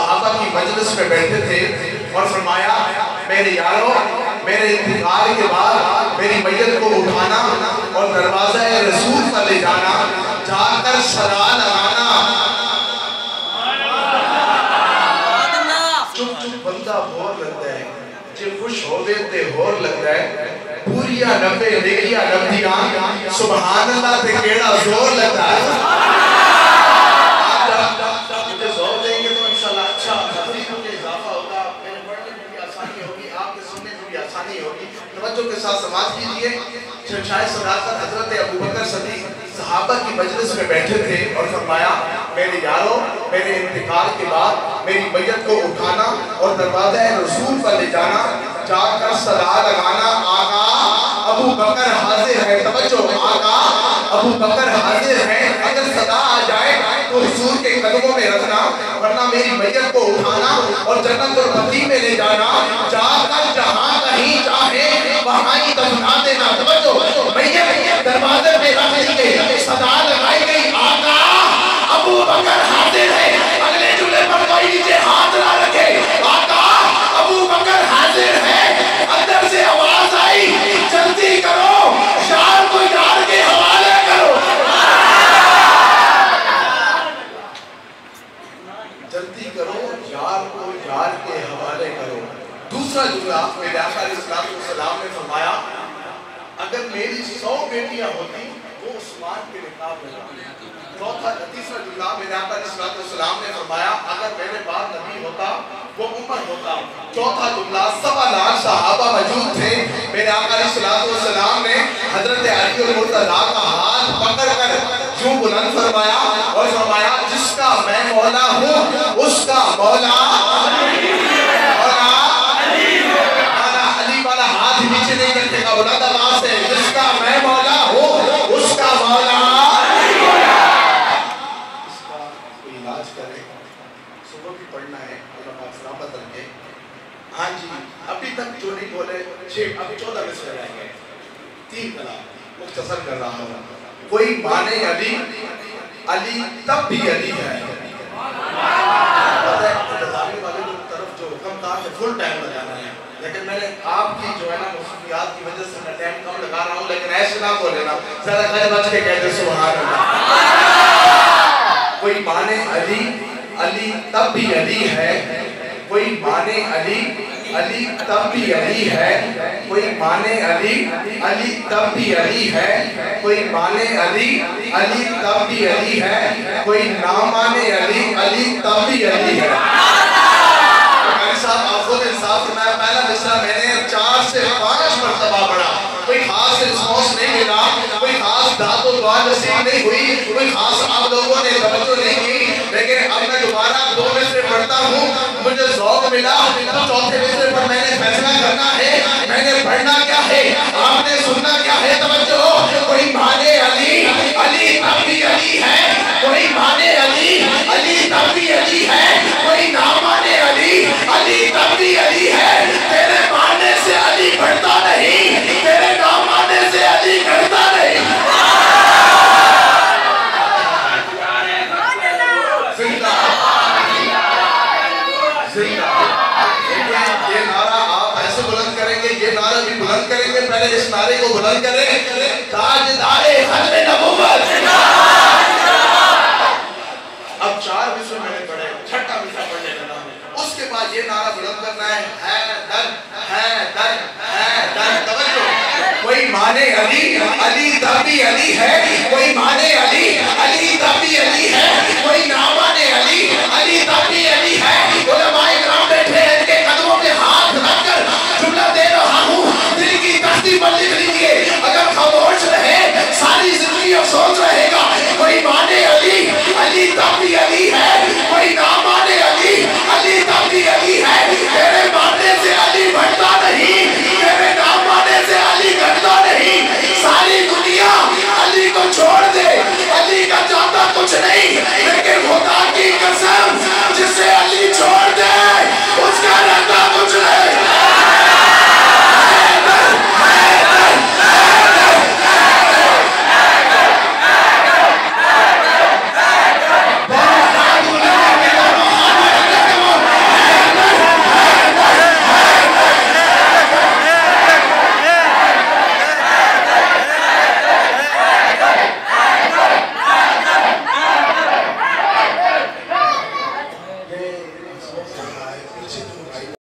सहाबा की मजलिस में बैठे थे और फरमाया मेरे यारों, मेरे इंतकाल के बाद मेरी मैयत को उठाना और दरवाज़ा रसूल पर ले जाना, जाकर सदा लगाना। चुप चुप बंदा होर लगता है, जे खुश होवे ते होर लगता है। पूरिया नब्बे देखिया नब्दियां, सुभान अल्लाह ते केड़ा जोर लगता है। मुझे जोर देंगे तो इंशाल्लाह अच्छा तफसीर में इजाफा होगा, मेरे पढ़ने में भी आसानी होगी, आपके सुनने में भी आसानी होगी। तवज्जो के साथ समाअत कीजिए। शहंशाह सदाकत हजरत अबू बकर सदीक सहाबा की मजलिस में बैठे थे और फरमाया मेरे यारों, मेरे इंतकाल के बाद मेरी मैयत को उठाना और दरवाज़ा रसूल पर ले जाना, जाकर सदा लगाना, आका अबू बकर हाजिर है। तवज्जो, आका अबू बकर हाजिर है। अगर सदा आ जाए तो हुजूर के कदमों में रखना, वरना मेरी मैयत को उठाना और जन्नत और बकी में ले जाना, जाकर जहां कहीं चाहे वहां ही दफना देना। तवज्जो, मैयत दरवाजे पे रख दी गई, सदा लगाई गई, आका अबू बकर हाजिर है। अगले जुमले पर कोई नीचे हाथ ना रखे, आका अबू बकर हाजिर है। अंदर से आवाज आई, जल्दी करो, यार को यार के हवाले करो, जल्दी करो, यार को यार के हवाले करो। दूसरा जुमला मेरे आका अलैहिस्सलाम ने फरमाया अगर मेरी 100 बेटियां होती वो उस्मान के निकाह में जाती। तीसरा जुमला मेरे आका अलैहिस्सलाम ने फरमाया अगर मेरे बाद नबी होता वो उमर होता। चौथा जुमला 1.25 लाख सहाबा मौजूद थे। मेरे आका अलैहिस्सलाम ने हजरत अली और मुर्तज़ा का हाथ पकड़कर यूं बुलंद फरमाया और फरमाया जिसका मैं मौला हूं उसका मौला अली वाला हाथ नीचे नहीं रखेगा, बुलंद आवाज से, जिसका मैं मौला हूं उसका मौला। इसका कोई इलाज करे, सुबह भी पढ़ना है, अल्लाह पाक सलामत रखे। हाँ जी, अभी तक जो नहीं बोले 6 अभी 14 मिनट रह गए। 3 कलाम मुख्तसर कर रहा हूँ। कोई माने अली, अली तब भी अली है। पता है वाले तरफ जो हुक्म था कि फुल टाइम लगाना है, लेकिन मैंने आपकी जो है ना मसरूफियात की वजह से मैं टाइम कम लगा रहा हूँ, लेकिन ऐसे ना बोले ना, जरा घर बच के कहते सुभान अल्लाह। कोई माने अली, अली तब भी अली है। कोई माने अली, अली तब भी अली है। कोई माने अली, अली तब भी अली है। कोई माने अली, अली तब भी अली है। कोई ना माने अली, अली तब भी अली है। साहब आप खुद इंसाफ में पहला मिसरा मैंने 4 से 5 मरतबा पढ़ा, कोई खास रिस्पॉन्स नहीं मिला, कोई खास दातो दुआ नसीब नहीं हुई, कोई खास आप लोगों ने तवज्जो नहीं की, लेकिन अब मैं दोबारा 2 मिसरे पढ़ता हूँ, मुझे ज़ौक़ मिला तो चौथे मिसरे पर मैंने फैसला करना है, मैंने पढ़ना क्या है, आपने सुनना क्या है। तवज्जो, कोई माने अली, अली तब भी अली है। कोई माने अली, अली तब भी अली है। कोई ना माने अली, अली तब भी अली है। तेरे मानने से अली बढ़ता नहीं, तेरे ना मानने से अली घटता नहीं। ये नारा आप ऐसे बुलंद करेंगे, ये नारा भी बुलंद करेंगे। पहले इस नारे को बुलंद करें, ताजदारे खत्म नबूवत। अब 4 मिसरे मैंने पढ़े, छठा मिसरा पढ़ने लगा। उसके बाद ये नारा बुलंद करना है दर, है दर, है दर। तवज्जो, कोई माने अली, अली तब भी अली है। कोई माने अली, अली तब भी अली है। कोई ना